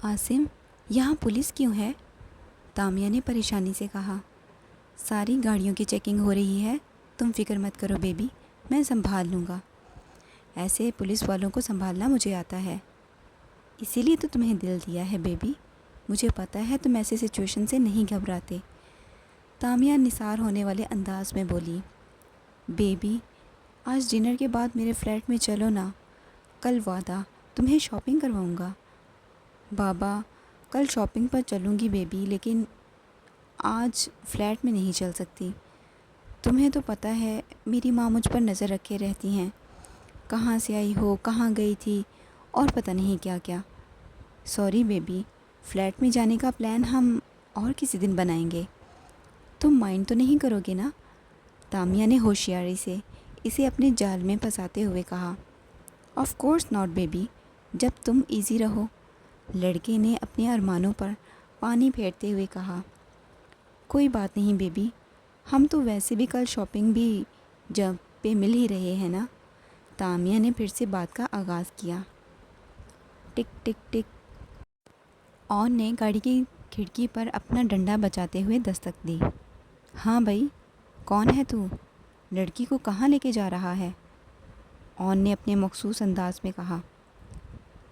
عاصم، یہاں پولیس کیوں ہے؟ تامیہ نے پریشانی سے کہا۔ ساری گاڑیوں کی چیکنگ ہو رہی ہے، تم فکر مت کرو بیبی، میں سنبھال لوں گا۔ ایسے پولیس والوں کو سنبھالنا مجھے آتا ہے، اسی لیے تو تمہیں دل دیا ہے بیبی، مجھے پتہ ہے تم ایسے سچویشن سے نہیں گھبراتے۔ تامیہ نثار ہونے والے انداز میں بولی۔ بیبی، آج ڈنر کے بعد میرے فلیٹ میں چلو نا، کل وعدہ تمہیں شاپنگ کرواؤں گا۔ بابا، کل شاپنگ پر چلوں گی بیبی، لیکن آج فلیٹ میں نہیں چل سکتی۔ تمہیں تو پتہ ہے میری ماں مجھ پر نظر رکھے رہتی ہیں، کہاں سے آئی ہو، کہاں گئی تھی، اور پتہ نہیں کیا کیا۔ سوری بیبی، فلیٹ میں جانے کا پلان ہم اور کسی دن بنائیں گے، تم مائنڈ تو نہیں کرو گے نا؟ تامیہ نے ہوشیاری سے اسے اپنے جال میں پھنساتے ہوئے کہا۔ آف کورس ناٹ بیبی، جب تم ایزی رہو، لڑکے نے اپنے ارمانوں پر پانی پھیرتے ہوئے کہا۔ کوئی بات نہیں بیبی، ہم تو ویسے بھی کل شاپنگ بھی جب پہ مل ہی رہے ہیں نا۔ تامیہ نے پھر سے بات کا آغاز کیا۔ ٹک ٹک ٹک۔ اون نے گاڑی کی کھڑکی پر اپنا ڈنڈا بچاتے ہوئے دستک دی۔ ہاں بھائی، کون ہے تو؟ لڑکی کو کہاں لے کے جا رہا ہے؟ اون نے اپنے مخصوص انداز میں کہا،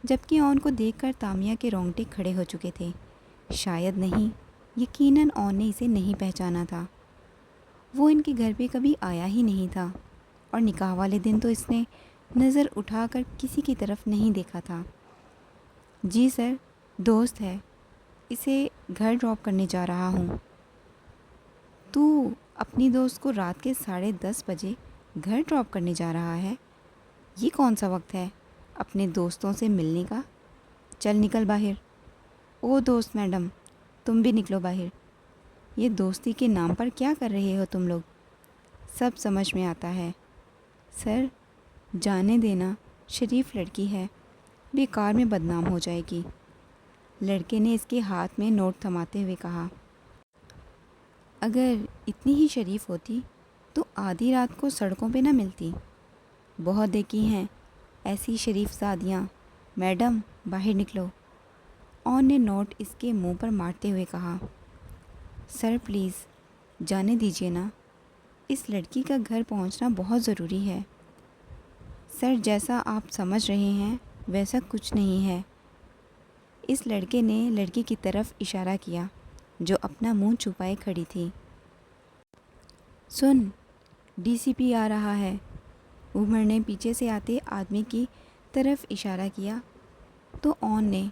جبکہ اون کو دیکھ کر تامیہ کے رونگٹے کھڑے ہو چکے تھے۔ شاید نہیں، یقیناً اون نے اسے نہیں پہچانا تھا۔ وہ ان کے گھر پہ کبھی آیا ہی نہیں تھا، اور نکاح والے دن تو اس نے نظر اٹھا کر کسی کی طرف نہیں دیکھا تھا۔ جی سر، دوست ہے، اسے گھر ڈراپ کرنے جا رہا ہوں۔ تو اپنی دوست کو رات کے 10:30 بجے گھر ڈراپ کرنے جا رہا ہے؟ یہ کون سا وقت ہے اپنے دوستوں سے ملنے کا؟ چل نکل باہر۔ او دوست میڈم، تم بھی نکلو باہر۔ یہ دوستی کے نام پر کیا کر رہے ہو تم لوگ؟ سب سمجھ میں آتا ہے سر، جانے دینا، شریف لڑکی ہے، بیکار میں بدنام ہو جائے گی۔ لڑکے نے اس کے ہاتھ میں نوٹ تھماتے ہوئے کہا۔ اگر اتنی ہی شریف ہوتی تو آدھی رات کو سڑکوں پہ نہ ملتی، بہت دیکھی ہیں ایسی شریف زادیاں۔ میڈم باہر نکلو، اون نے نوٹ اس کے منہ پر مارتے ہوئے کہا۔ سر پلیز جانے دیجیے نا، اس لڑکی کا گھر پہنچنا بہت ضروری ہے۔ سر جیسا آپ سمجھ رہے ہیں ویسا کچھ نہیں ہے۔ اس لڑکے نے لڑکی کی طرف اشارہ کیا جو اپنا منہ چھپائے کھڑی تھی۔ سن، ڈی سی پی آ رہا ہے۔ عمر نے پیچھے سے آتے آدمی کی طرف اشارہ کیا تو اون نے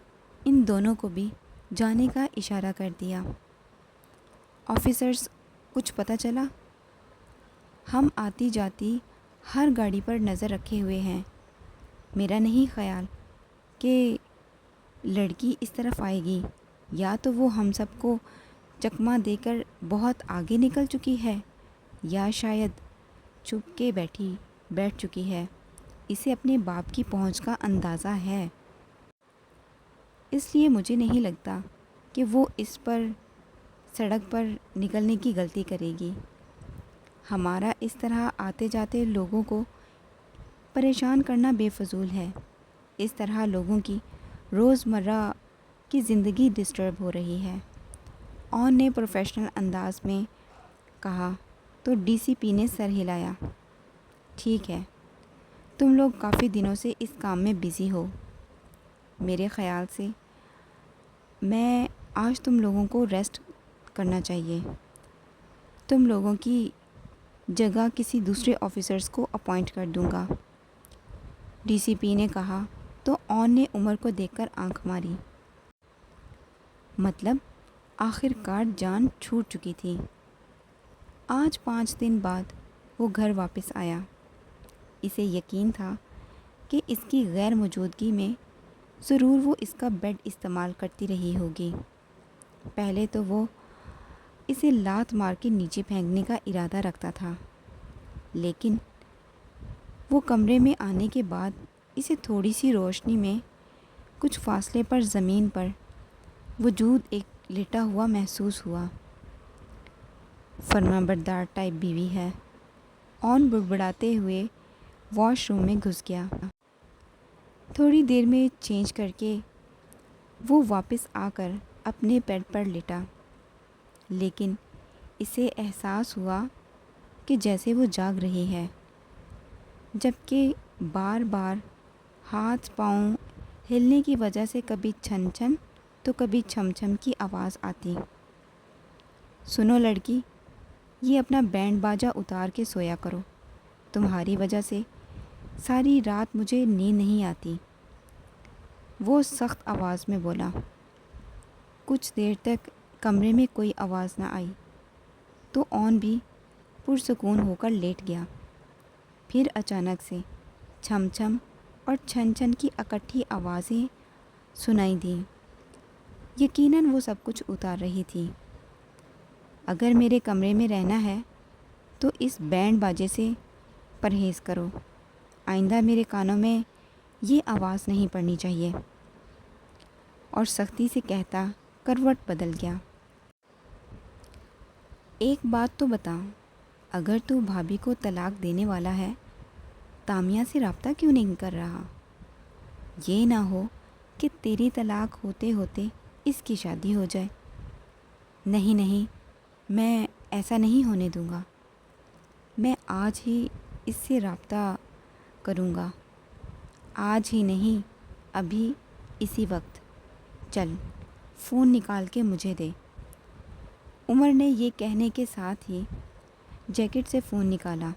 ان دونوں کو بھی جانے کا اشارہ کر دیا۔ آفیسرز، کچھ پتہ چلا؟ ہم آتی جاتی ہر گاڑی پر نظر رکھے ہوئے ہیں، میرا نہیں خیال کہ لڑکی اس طرف آئے گی، یا تو وہ ہم سب کو چکمہ دے کر بہت آگے نکل چکی ہے، یا شاید چھپ کے بیٹھ چکی ہے۔ اسے اپنے باپ کی پہنچ کا اندازہ ہے، اس لیے مجھے نہیں لگتا کہ وہ اس پر سڑک پر نکلنے کی غلطی کرے گی۔ ہمارا اس طرح آتے جاتے لوگوں کو پریشان کرنا بے فضول ہے، اس طرح لوگوں کی روزمرہ کی زندگی ڈسٹرب ہو رہی ہے۔ اون نے پروفیشنل انداز میں کہا تو ڈی سی پی نے سر ہلایا۔ ٹھیک ہے، تم لوگ کافی دنوں سے اس کام میں بزی ہو، میرے خیال سے میں آج تم لوگوں کو ریسٹ کرنا چاہیے۔ تم لوگوں کی جگہ کسی دوسرے آفیسرز کو اپوائنٹ کر دوں گا، ڈی سی پی نے کہا تو اون نے عمر کو دیکھ کر آنکھ ماری۔ مطلب آخر کار جان چھوٹ چکی تھی۔ آج 5 دن بعد وہ گھر واپس آیا۔ اسے یقین تھا کہ اس کی غیر موجودگی میں ضرور وہ اس کا بیڈ استعمال کرتی رہی ہوگی۔ پہلے تو وہ اسے لات مار کے نیچے پھینکنے کا ارادہ رکھتا تھا، لیکن وہ کمرے میں آنے کے بعد اسے تھوڑی سی روشنی میں کچھ فاصلے پر زمین پر وجود ایک لیٹا ہوا محسوس ہوا۔ فرما بردار ٹائپ بیوی ہے، اون بڑبڑاتے ہوئے واش روم میں گھس گیا۔ تھوڑی دیر میں چینج کر کے وہ واپس آ کر اپنے بیڈ پر لیٹا، لیکن اسے احساس ہوا کہ جیسے وہ جاگ رہی ہے، جبکہ بار بار ہاتھ پاؤں ہلنے کی وجہ سے کبھی چھن چھن تو کبھی چھم چھم کی آواز آتی۔ سنو لڑکی، یہ اپنا بینڈ باجا اتار کے سویا کرو، تمہاری وجہ سے ساری رات مجھے نیند نہیں آتی، وہ سخت آواز میں بولا۔ کچھ دیر تک کمرے میں کوئی آواز نہ آئی تو اون بھی پرسکون ہو کر لیٹ گیا۔ پھر اچانک سے چھم چھم اور چھن چھن کی اکٹھی آوازیں سنائی دیں۔ یقیناً وہ سب کچھ اتار رہی تھی۔ اگر میرے کمرے میں رہنا ہے تو اس بینڈ باجے سے پرہیز کرو، آئندہ میرے کانوں میں یہ آواز نہیں پڑنی چاہیے، اور سختی سے کہتا کروٹ بدل گیا۔ ایک بات تو بتا، اگر تو بھابھی کو طلاق دینے والا ہے، تامیہ سے رابطہ کیوں نہیں کر رہا؟ یہ نہ ہو کہ تیری طلاق ہوتے ہوتے اس کی شادی ہو جائے۔ نہیں نہیں، میں ایسا نہیں ہونے دوں گا، میں آج ہی اس سے رابطہ کروں گا، آج ہی نہیں، ابھی اسی وقت، چل فون نکال کے مجھے دے۔ عمر نے یہ کہنے کے ساتھ ہی جیکٹ سے فون نکالا۔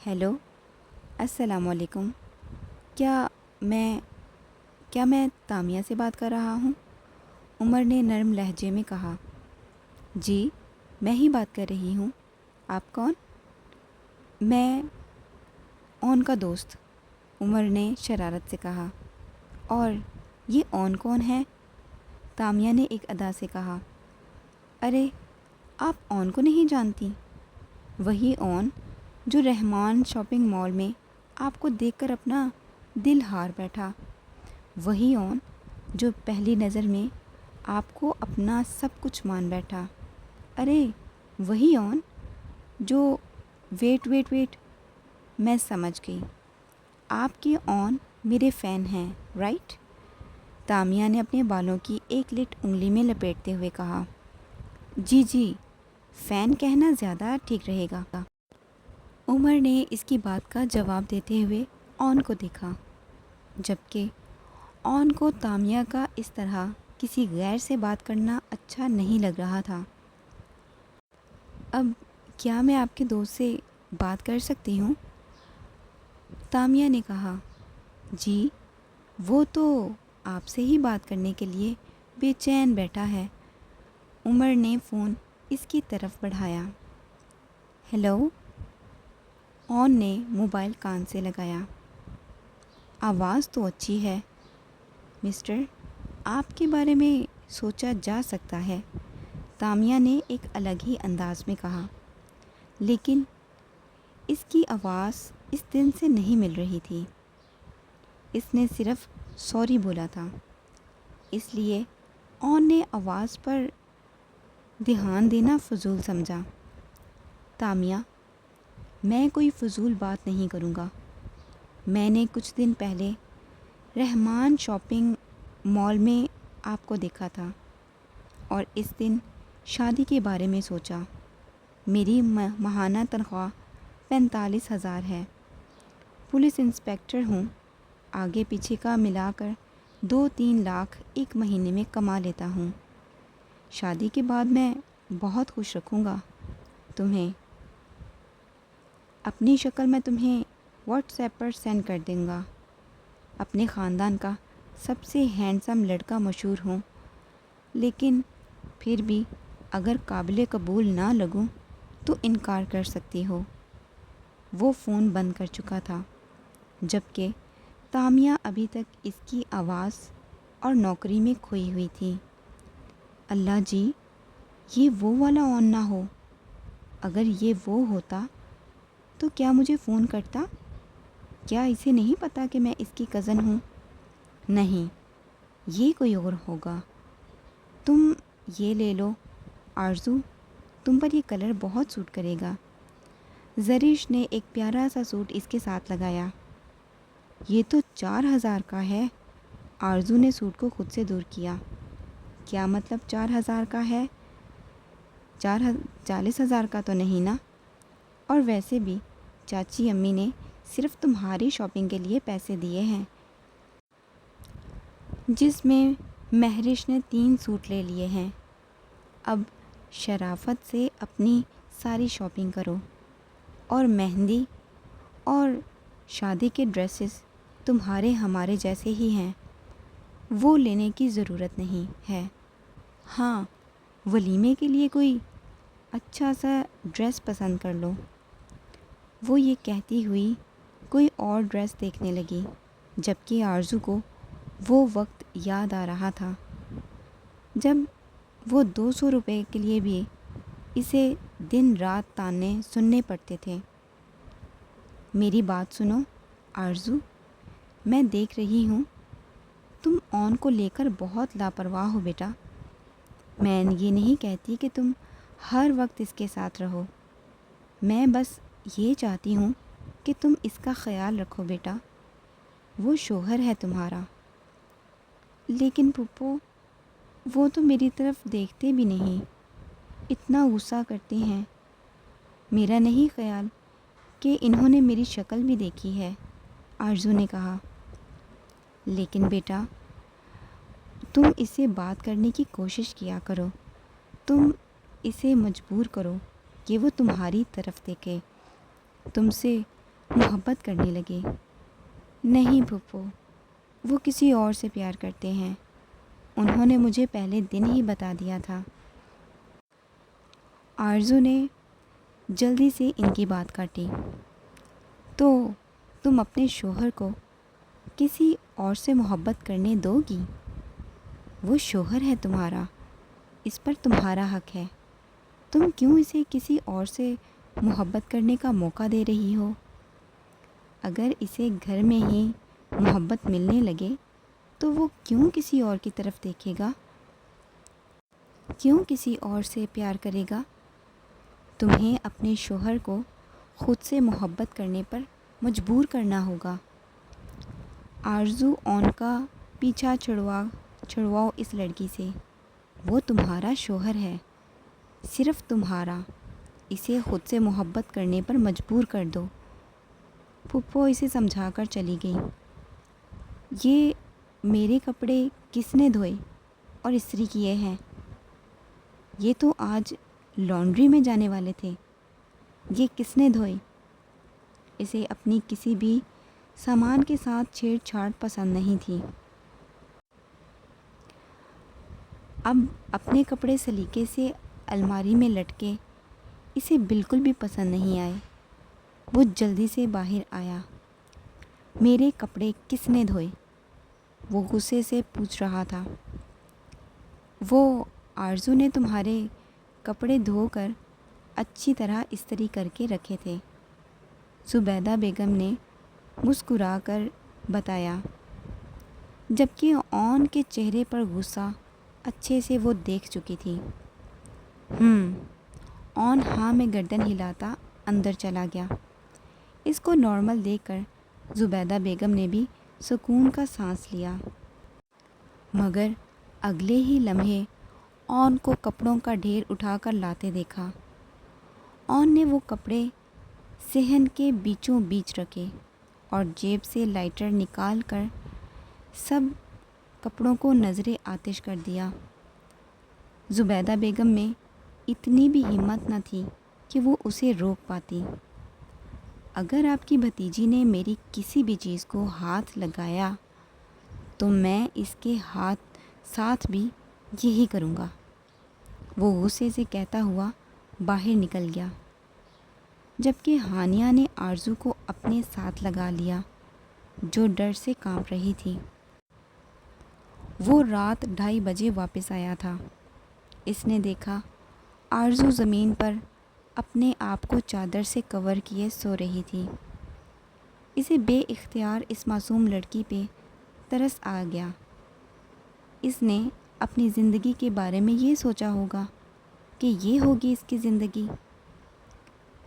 ہیلو، السلام علیکم، کیا میں تامیہ سے بات کر رہا ہوں؟ عمر نے نرم لہجے میں کہا۔ جی، میں ہی بات کر رہی ہوں، آپ کون؟ میں اون کا دوست، عمر نے شرارت سے کہا۔ اور یہ اون کون ہے؟ تامیہ نے ایک ادا سے کہا۔ ارے، آپ اون کو نہیں جانتی؟ وہی اون جو رحمان شاپنگ مال میں آپ کو دیکھ کر اپنا دل ہار بیٹھا، وہی اون جو پہلی نظر میں آپ کو اپنا سب کچھ مان بیٹھا۔ ارے وہی اون جو ویٹ، میں سمجھ گئی، آپ کے اون میرے فین ہیں، رائٹ؟ تامیہ نے اپنے بالوں کی ایک لٹ انگلی میں لپیٹتے ہوئے کہا۔ جی، فین کہنا زیادہ ٹھیک رہے گا۔ عمر نے اس کی بات کا جواب دیتے ہوئے اون کو دیکھا، جبکہ اون کو تامیہ کا اس طرح کسی غیر سے بات کرنا اچھا نہیں لگ رہا تھا۔ اب کیا میں آپ کے دوست سے بات کر سکتی ہوں؟ تامیہ نے کہا۔ جی، وہ تو آپ سے ہی بات کرنے کے لیے بے چین بیٹھا ہے۔ عمر نے فون اس کی طرف بڑھایا۔ ہیلو، اون نے موبائل کان سے لگایا۔ آواز تو اچھی ہے مسٹر، آپ کے بارے میں سوچا جا سکتا ہے، تامیہ نے ایک الگ ہی انداز میں کہا، لیکن اس کی آواز اس دن سے نہیں مل رہی تھی۔ اس نے صرف سوری بولا تھا، اس لیے اون نے آواز پر دھیان دینا فضول سمجھا۔ تامیہ، میں کوئی فضول بات نہیں کروں گا۔ میں نے کچھ دن پہلے رحمان شاپنگ مال میں آپ کو دیکھا تھا اور اس دن شادی کے بارے میں سوچا۔ میری ماہانہ تنخواہ 45,000 ہے، پولیس انسپکٹر ہوں، آگے پیچھے کا ملا کر 2-3 لاکھ ایک مہینے میں کما لیتا ہوں۔ شادی کے بعد میں بہت خوش رکھوں گا تمہیں، اپنی شکل میں تمہیں واٹس ایپ پر سینڈ کر دوں گا۔ اپنے خاندان کا سب سے ہینڈسم لڑکا مشہور ہوں، لیکن پھر بھی اگر قابل قبول نہ لگوں تو انکار کر سکتی ہو۔ وہ فون بند کر چکا تھا، جبکہ تامیہ ابھی تک اس کی آواز اور نوکری میں کھوئی ہوئی تھی۔ اللہ جی، یہ وہ والا اون نہ ہو، اگر یہ وہ ہوتا تو کیا مجھے فون کرتا؟ کیا اسے نہیں پتا کہ میں اس کی کزن ہوں؟ نہیں، یہ کوئی اور ہوگا۔ تم یہ لے لو آرزو، تم پر یہ کلر بہت سوٹ کرے گا۔ زرش نے ایک پیارا سا سوٹ اس کے ساتھ لگایا۔ یہ تو 4,000 کا ہے، آرزو نے سوٹ کو خود سے دور کیا۔ کیا مطلب 4,000 کا ہے؟ 40,000 کا تو نہیں نا؟ اور ویسے بھی چاچی امی نے صرف تمہاری شاپنگ کے لیے پیسے دیے ہیں، جس میں مہرش نے 3 سوٹ لے لیے ہیں۔ اب شرافت سے اپنی ساری شاپنگ کرو، اور مہندی اور شادی کے ڈریسز تمہارے ہمارے جیسے ہی ہیں، وہ لینے کی ضرورت نہیں ہے۔ ہاں، ولیمے کے لیے کوئی اچھا سا ڈریس پسند کر لو۔ وہ یہ کہتی ہوئی کوئی اور ڈریس دیکھنے لگی، جبکہ آرزو کو وہ وقت یاد آ رہا تھا جب وہ 200 روپے کے لیے بھی اسے دن رات تانے سننے پڑتے تھے۔ میری بات سنو آرزو، میں دیکھ رہی ہوں تم اون کو لے کر بہت لاپرواہ ہو بیٹا۔ میں یہ نہیں کہتی کہ تم ہر وقت اس کے ساتھ رہو، میں بس یہ چاہتی ہوں کہ تم اس کا خیال رکھو بیٹا، وہ شوہر ہے تمہارا۔ لیکن پھپھو، وہ تو میری طرف دیکھتے بھی نہیں، اتنا غصہ کرتے ہیں۔ میرا نہیں خیال کہ انہوں نے میری شکل بھی دیکھی ہے، آرزو نے کہا۔ لیکن بیٹا، تم اسے بات کرنے کی کوشش کیا کرو، تم اسے مجبور کرو کہ وہ تمہاری طرف دیکھے، تم سے محبت کرنے لگے۔ نہیں پھپھو، وہ کسی اور سے پیار کرتے ہیں، انہوں نے مجھے پہلے دن ہی بتا دیا تھا۔ آرزو نے جلدی سے ان کی بات کاٹی۔ تو تم اپنے شوہر کو کسی اور سے محبت کرنے دو گی؟ وہ شوہر ہے تمہارا، اس پر تمہارا حق ہے، تم کیوں اسے کسی اور سے محبت کرنے کا موقع دے رہی ہو؟ اگر اسے گھر میں ہی محبت ملنے لگے تو وہ کیوں کسی اور کی طرف دیکھے گا؟ کیوں کسی اور سے پیار کرے گا؟ تمہیں اپنے شوہر کو خود سے محبت کرنے پر مجبور کرنا ہوگا۔ آرزو اون کا پیچھا چھڑواؤ اس لڑکی سے، وہ تمہارا شوہر ہے، صرف تمہارا، اسے خود سے محبت کرنے پر مجبور کر دو۔ پھپھو اسے سمجھا کر چلی گئی۔ یہ میرے کپڑے کس نے دھوئے اور استری کیے ہیں؟ یہ تو آج لانڈری میں جانے والے تھے، یہ کس نے دھوئے؟ اسے اپنی کسی بھی سامان کے ساتھ چھیڑ چھاڑ پسند نہیں تھی۔ اب اپنے کپڑے سلیقے سے الماری میں لٹکے اسے بالکل بھی پسند نہیں آئے۔ وہ جلدی سے باہر آیا۔ میرے کپڑے کس نے دھوئے؟ وہ غصے سے پوچھ رہا تھا۔ وہ آرزو نے تمہارے کپڑے دھو کر اچھی طرح استری کر کے رکھے تھے، زبیدہ بیگم نے مسکرا کر بتایا، جبکہ اون کے چہرے پر غصہ اچھے سے وہ دیکھ چکی تھی۔ اون ہاں میں گردن ہلاتا اندر چلا گیا۔ اس کو نارمل دیکھ کر زبیدہ بیگم نے بھی سکون کا سانس لیا، مگر اگلے ہی لمحے اون کو کپڑوں کا ڈھیر اٹھا کر لاتے دیکھا۔ اون نے وہ کپڑے صحن کے بیچوں بیچ رکھے اور جیب سے لائٹر نکال کر سب کپڑوں کو نظر آتش کر دیا۔ زبیدہ بیگم میں اتنی بھی ہمت نہ تھی کہ وہ اسے روک پاتی۔ اگر آپ کی بھتیجی نے میری کسی بھی چیز کو ہاتھ لگایا تو میں اس کے ساتھ بھی یہی کروں گا، وہ غصے سے کہتا ہوا باہر نکل گیا، جبکہ ہانیہ نے آرزو کو اپنے ساتھ لگا لیا، جو ڈر سے کانپ رہی تھی۔ وہ رات 2:30 بجے واپس آیا تھا۔ اس نے دیکھا آرزو زمین پر اپنے آپ کو چادر سے کور کیے سو رہی تھی۔ اسے بے اختیار اس معصوم لڑکی پہ ترس آ گیا۔ اس نے اپنی زندگی کے بارے میں یہ سوچا ہوگا کہ یہ ہوگی اس کی زندگی،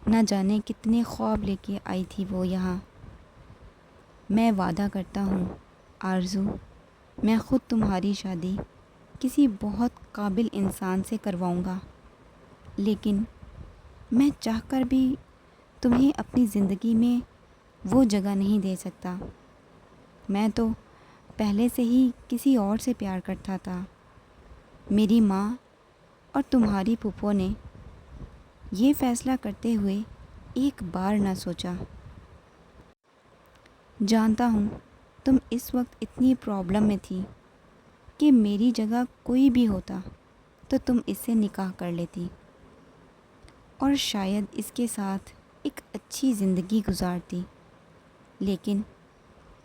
نہ جانے کتنے خواب لے کے آئی تھی وہ یہاں۔ میں وعدہ کرتا ہوں آرزو، میں خود تمہاری شادی کسی بہت قابل انسان سے کرواؤں گا، لیکن میں چاہ کر بھی تمہیں اپنی زندگی میں وہ جگہ نہیں دے سکتا۔ میں تو پہلے سے ہی کسی اور سے پیار کرتا تھا۔ میری ماں اور تمہاری پھوپھو نے یہ فیصلہ کرتے ہوئے ایک بار نہ سوچا۔ جانتا ہوں تم اس وقت اتنی پرابلم میں تھی کہ میری جگہ کوئی بھی ہوتا تو تم اس سے نکاح کر لیتی اور شاید اس کے ساتھ ایک اچھی زندگی گزارتی، لیکن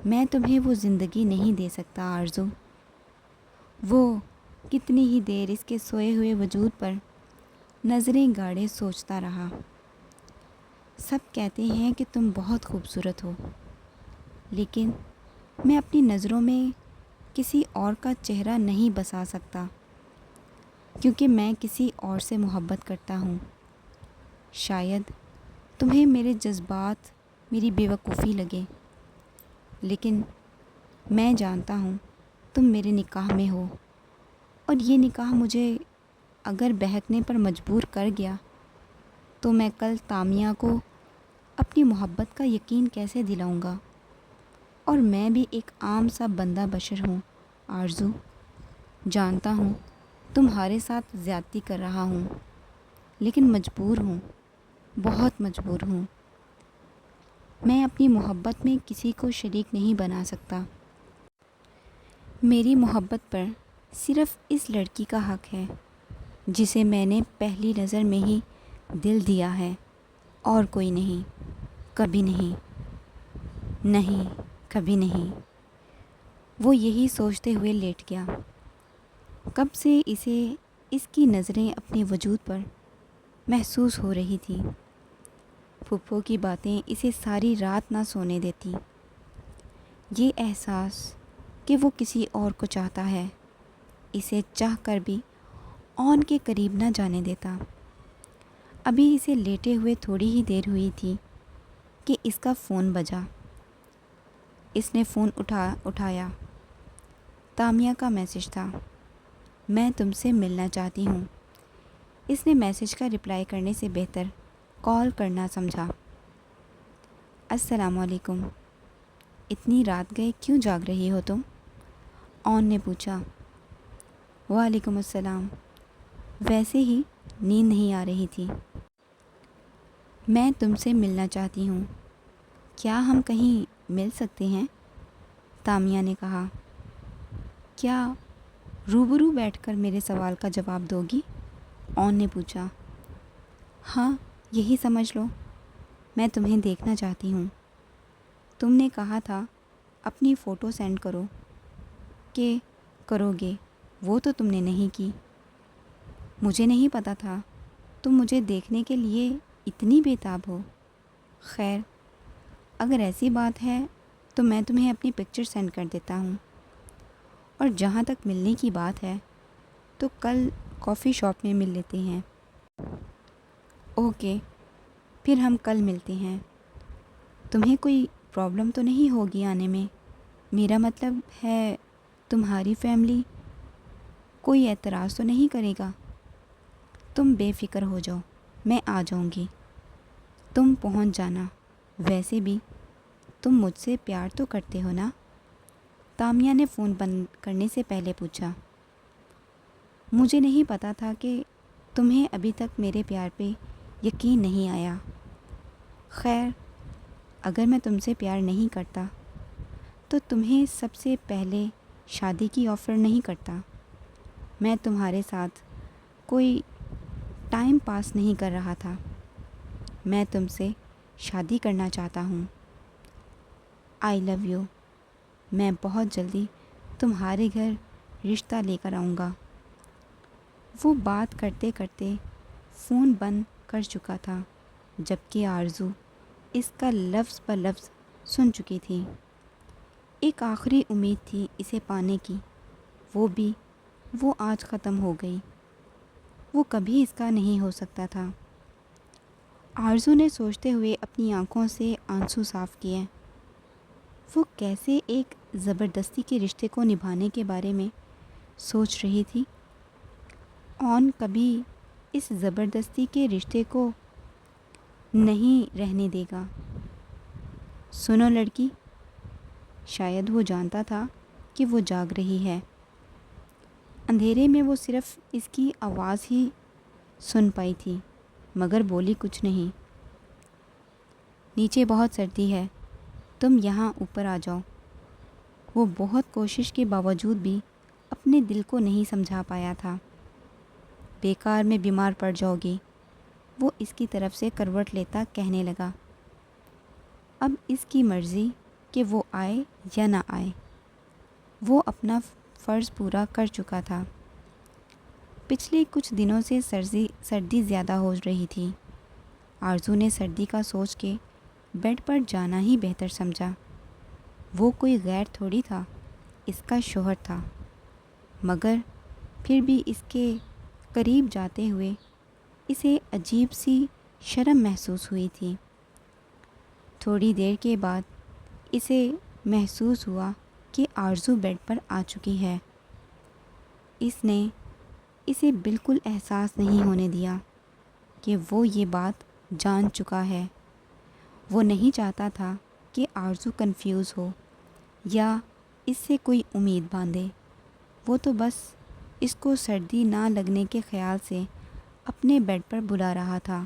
میں تمہیں وہ زندگی نہیں دے سکتا آرزو۔ وہ کتنی ہی دیر اس کے سوئے ہوئے وجود پر نظریں گاڑے سوچتا رہا۔ سب کہتے ہیں کہ تم بہت خوبصورت ہو، لیکن میں اپنی نظروں میں کسی اور کا چہرہ نہیں بسا سکتا، کیونکہ میں کسی اور سے محبت کرتا ہوں۔ شاید تمہیں میرے جذبات میری بے وقوفی لگے، لیکن میں جانتا ہوں تم میرے نکاح میں ہو، اور یہ نکاح مجھے اگر بہکنے پر مجبور کر گیا تو میں کل تامیہ کو اپنی محبت کا یقین کیسے دلاؤں گا؟ اور میں بھی ایک عام سا بندہ بشر ہوں آرزو۔ جانتا ہوں تمہارے ساتھ زیادتی کر رہا ہوں، لیکن مجبور ہوں، بہت مجبور ہوں۔ میں اپنی محبت میں کسی کو شریک نہیں بنا سکتا۔ میری محبت پر صرف اس لڑکی کا حق ہے جسے میں نے پہلی نظر میں ہی دل دیا ہے، اور کوئی نہیں، کبھی نہیں، نہیں، کبھی نہیں۔ وہ یہی سوچتے ہوئے لیٹ گیا۔ کب سے اسے اس کی نظریں اپنے وجود پر محسوس ہو رہی تھی۔ پھپھو کی باتیں اسے ساری رات نہ سونے دیتی۔ یہ احساس کہ وہ کسی اور کو چاہتا ہے اسے چاہ کر بھی اون کے قریب نہ جانے دیتا۔ ابھی اسے لیٹے ہوئے تھوڑی ہی دیر ہوئی تھی کہ اس کا فون بجا۔ اس نے فون اٹھایا۔ تامیہ کا میسج تھا، میں تم سے ملنا چاہتی ہوں۔ اس نے میسج کا رپلائی کرنے سے بہتر کال کرنا سمجھا۔ السلام علیکم، اتنی رات گئے کیوں جاگ رہی ہو تم؟ اون نے پوچھا۔ وعلیکم السلام، ویسے ہی نیند نہیں آ رہی تھی۔ میں تم سے ملنا چاہتی ہوں، کیا ہم کہیں مل سکتے ہیں؟ تامیہ نے کہا۔ کیا روبرو بیٹھ کر میرے سوال کا جواب دو گی؟ اون نے پوچھا۔ ہاں، یہی سمجھ لو، میں تمہیں دیکھنا چاہتی ہوں۔ تم نے کہا تھا اپنی فوٹو سینڈ کرو کہ کرو گے، وہ تو تم نے نہیں کی۔ مجھے نہیں پتہ تھا تم مجھے دیکھنے کے لیے اتنی بےتاب ہو۔ خیر، اگر ایسی بات ہے تو میں تمہیں اپنی پکچر سینڈ کر دیتا ہوں، اور جہاں تک ملنے کی بات ہے تو کل کافی شاپ میں مل لیتے ہیں۔ اوکے، پھر ہم کل ملتے ہیں۔ تمہیں کوئی پرابلم تو نہیں ہوگی آنے میں؟ میرا مطلب ہے تمہاری فیملی کوئی اعتراض تو نہیں کرے گا؟ تم بے فکر ہو جاؤ، میں آ جاؤں گی، تم پہنچ جانا۔ ویسے بھی تم مجھ سے پیار تو کرتے ہو نا؟ تامیہ نے فون بند کرنے سے پہلے پوچھا۔ مجھے نہیں پتا تھا کہ تمہیں ابھی تک میرے پیار پہ یقین نہیں آیا۔ خیر، اگر میں تم سے پیار نہیں کرتا تو تمہیں سب سے پہلے شادی کی آفر نہیں کرتا۔ میں تمہارے ساتھ کوئی ٹائم پاس نہیں کر رہا تھا، میں تم سے شادی کرنا چاہتا ہوں۔ آئی لو یو۔ میں بہت جلدی تمہارے گھر رشتہ لے کر آؤں گا۔ وہ بات کرتے کرتے فون بند کر چکا تھا، جبکہ آرزو اس کا لفظ پر لفظ سن چکی تھی۔ ایک آخری امید تھی اسے پانے کی، وہ آج ختم ہو گئی۔ وہ کبھی اس کا نہیں ہو سکتا تھا۔ آرزو نے سوچتے ہوئے اپنی آنکھوں سے آنسو صاف کیے۔ وہ کیسے ایک زبردستی کے رشتے کو نبھانے کے بارے میں سوچ رہی تھی۔ اون کبھی اس زبردستی کے رشتے کو نہیں رہنے دے گا۔ سنو لڑکی، شاید وہ جانتا تھا کہ وہ جاگ رہی ہے۔ اندھیرے میں وہ صرف اس کی آواز ہی سن پائی تھی، مگر بولی کچھ نہیں۔ نیچے بہت سردی ہے، تم یہاں اوپر آ جاؤ۔ وہ بہت کوشش کے باوجود بھی اپنے دل کو نہیں سمجھا پایا تھا۔ بیکار میں بیمار پڑ جاؤ گی، وہ اس کی طرف سے کروٹ لیتا کہنے لگا۔ اب اس کی مرضی کہ وہ آئے یا نہ آئے۔ وہ اپنا فرض پورا کر چکا تھا۔ پچھلے کچھ دنوں سے سردی زیادہ ہو رہی تھی۔ آرزو نے سردی کا سوچ کے بیڈ پر جانا ہی بہتر سمجھا۔ وہ کوئی غیر تھوڑی تھا، اس کا شوہر تھا، مگر پھر بھی اس کے قریب جاتے ہوئے اسے عجیب سی شرم محسوس ہوئی تھی۔ تھوڑی دیر کے بعد اسے محسوس ہوا کہ آرزو بیڈ پر آ چکی ہے۔ اس نے اسے بالکل احساس نہیں ہونے دیا کہ وہ یہ بات جان چکا ہے۔ وہ نہیں چاہتا تھا کہ آرزو کنفیوز ہو یا اس سے کوئی امید باندھے۔ وہ تو بس اس کو سردی نہ لگنے کے خیال سے اپنے بیڈ پر بلا رہا تھا۔